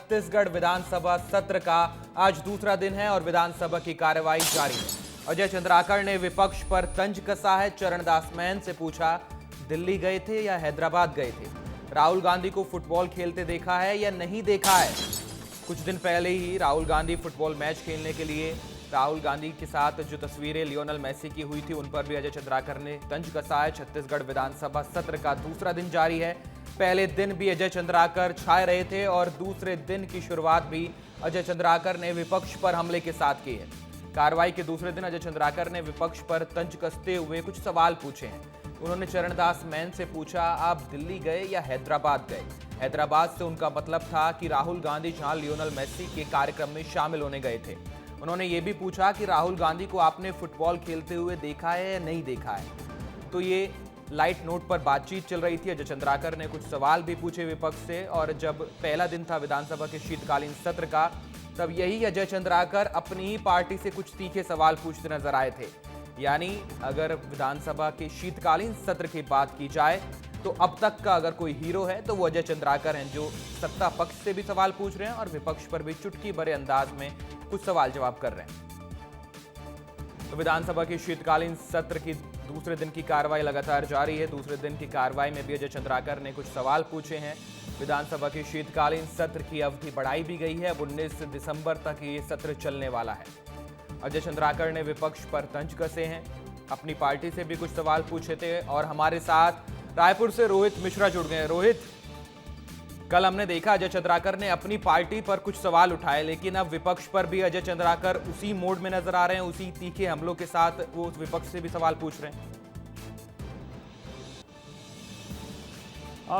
छत्तीसगढ़ विधानसभा सत्र का आज दूसरा दिन है और विधानसभा की कार्यवाही जारी है। अजय चंद्राकर ने विपक्ष पर तंज कसा है। चरणदास महंत से पूछा, दिल्ली गए थे या हैदराबाद गए थे? राहुल गांधी को फुटबॉल खेलते देखा है या नहीं देखा है? कुछ दिन पहले ही राहुल गांधी फुटबॉल मैच खेलने के लिए राहुल गांधी के साथ जो तस्वीरें लियोनेल मेसी की हुई थी, उन पर भी अजय चंद्राकर ने तंज कसा है। छत्तीसगढ़ विधानसभा सत्र का दूसरा दिन जारी है। पहले दिन भी अजय चंद्राकर छाए रहे थे और दूसरे दिन की शुरुआत भी अजय चंद्राकर ने विपक्ष पर हमले के साथ की है। कार्रवाई के दूसरे दिन अजय चंद्राकर ने विपक्ष पर तंज कसते हुए कुछ सवाल पूछे हैं। उन्होंने चरणदास महंत से पूछा, आप दिल्ली गए या हैदराबाद गए? हैदराबाद से उनका मतलब था कि राहुल गांधी जहां लियोनेल मेसी के कार्यक्रम में शामिल होने गए थे। उन्होंने ये भी पूछा कि राहुल गांधी को आपने फुटबॉल खेलते हुए देखा है या नहीं देखा है। तो ये लाइट नोट पर बातचीत चल रही थी। अजय चंद्राकर ने कुछ सवाल भी पूछे विपक्ष से, और जब पहला दिन था विधानसभा के शीतकालीन सत्र का, तब यही अजय चंद्राकर अपनी ही पार्टी से कुछ तीखे सवाल पूछते नजर आए थे। यानी अगर विधानसभा के शीतकालीन सत्र की बात की जाए तो अब तक का अगर कोई हीरो है तो वो अजय चंद्राकर हैं, जो सत्ता पक्ष से भी सवाल पूछ रहे हैं और विपक्ष पर भी चुटकी भरे अंदाज में कुछ सवाल जवाब कर रहे हैं। तो विधानसभा के शीतकालीन सत्र की दूसरे दिन की कार्रवाई लगातार जारी है। दूसरे दिन की कार्रवाई में भी अजय चंद्राकर ने कुछ सवाल पूछे हैं। विधानसभा के शीतकालीन सत्र की अवधि बढ़ाई भी गई है। अब 19 दिसंबर तक ये सत्र चलने वाला है। अजय चंद्राकर ने विपक्ष पर तंज कसे हैं, अपनी पार्टी से भी कुछ सवाल पूछे थे। और हमारे साथ रायपुर से रोहित मिश्रा जुड़ गए। रोहित, कल हमने देखा अजय चंद्राकर ने अपनी पार्टी पर कुछ सवाल उठाए, लेकिन अब विपक्ष पर भी अजय चंद्राकर उसी मोड में नजर आ रहे हैं, उसी तीखे हमलों के साथ वो विपक्ष से भी सवाल पूछ रहे हैं।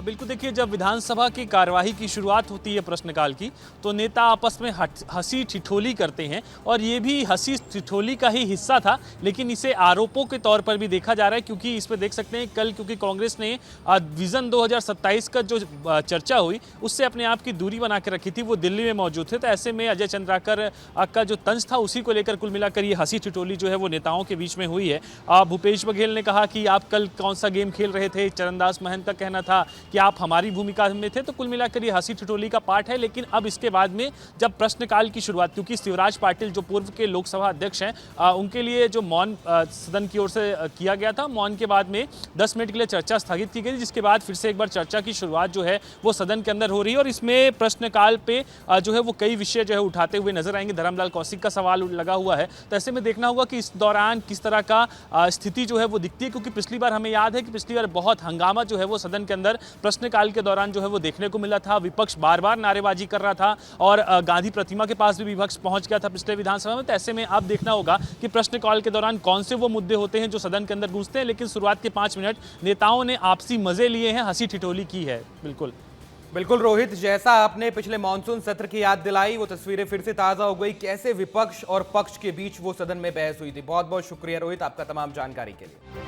बिल्कुल, देखिए, जब विधानसभा की कार्यवाही की शुरुआत होती है प्रश्नकाल की, तो नेता आपस में हंसी ठिठोली करते हैं और ये भी हंसी ठिठोली का ही हिस्सा था, लेकिन इसे आरोपों के तौर पर भी देखा जा रहा है। क्योंकि इसमें देख सकते हैं कल, क्योंकि कांग्रेस ने विजन 2027 का जो चर्चा हुई उससे अपने आप की दूरी बना के रखी थी, वो दिल्ली में मौजूद थे। तो ऐसे में अजय चंद्राकर का जो तंज था उसी को लेकर कुल मिलाकर ये हंसी ठिठोली जो है वो नेताओं के बीच में हुई है। भूपेश बघेल ने कहा कि आप कल कौन सा गेम खेल रहे थे। चरणदास महंत का कहना था कि आप हमारी भूमिका में थे। तो कुल मिलाकर ये हंसी ठिठोली का पार्ट है। लेकिन अब इसके बाद में जब प्रश्नकाल की शुरुआत, क्योंकि शिवराज पाटिल जो पूर्व के लोकसभा अध्यक्ष हैं, उनके लिए जो मौन सदन की ओर से किया गया था, मौन के बाद में 10 मिनट के लिए चर्चा स्थगित की गई, जिसके बाद फिर से एक बार चर्चा की शुरुआत जो है वो सदन के अंदर हो रही है। और इसमें प्रश्नकाल पे जो है वो कई विषय जो है उठाते हुए नजर आएंगे। धर्मलाल कौशिक का सवाल लगा हुआ है, तो ऐसे में देखना होगा कि इस दौरान किस तरह का स्थिति जो है वो दिखती है। क्योंकि पिछली बार हमें याद है कि पिछली बार बहुत हंगामा जो है वो सदन के अंदर प्रश्नकाल के दौरान जो है वो देखने को मिला था। विपक्ष बार बार नारेबाजी कर रहा था और गांधी प्रतिमा के पास भी विपक्ष पहुंच गया था पिछले विधानसभा में। तो ऐसे में अब देखना होगा कि प्रश्नकाल के दौरान कौन से वो मुद्दे होते हैं जो सदन के अंदर गूंजते हैं। लेकिन शुरुआत के 5 मिनट नेताओं ने आपसी मजे लिए हैं, हंसी ठिठोली की है। बिल्कुल रोहित, जैसा आपने पिछले मानसून सत्र की याद दिलाई, वो तस्वीरें फिर से ताजा हो गई, कैसे विपक्ष और पक्ष के बीच वो सदन में बहस हुई थी। बहुत बहुत शुक्रिया रोहित, आपका तमाम जानकारी के लिए।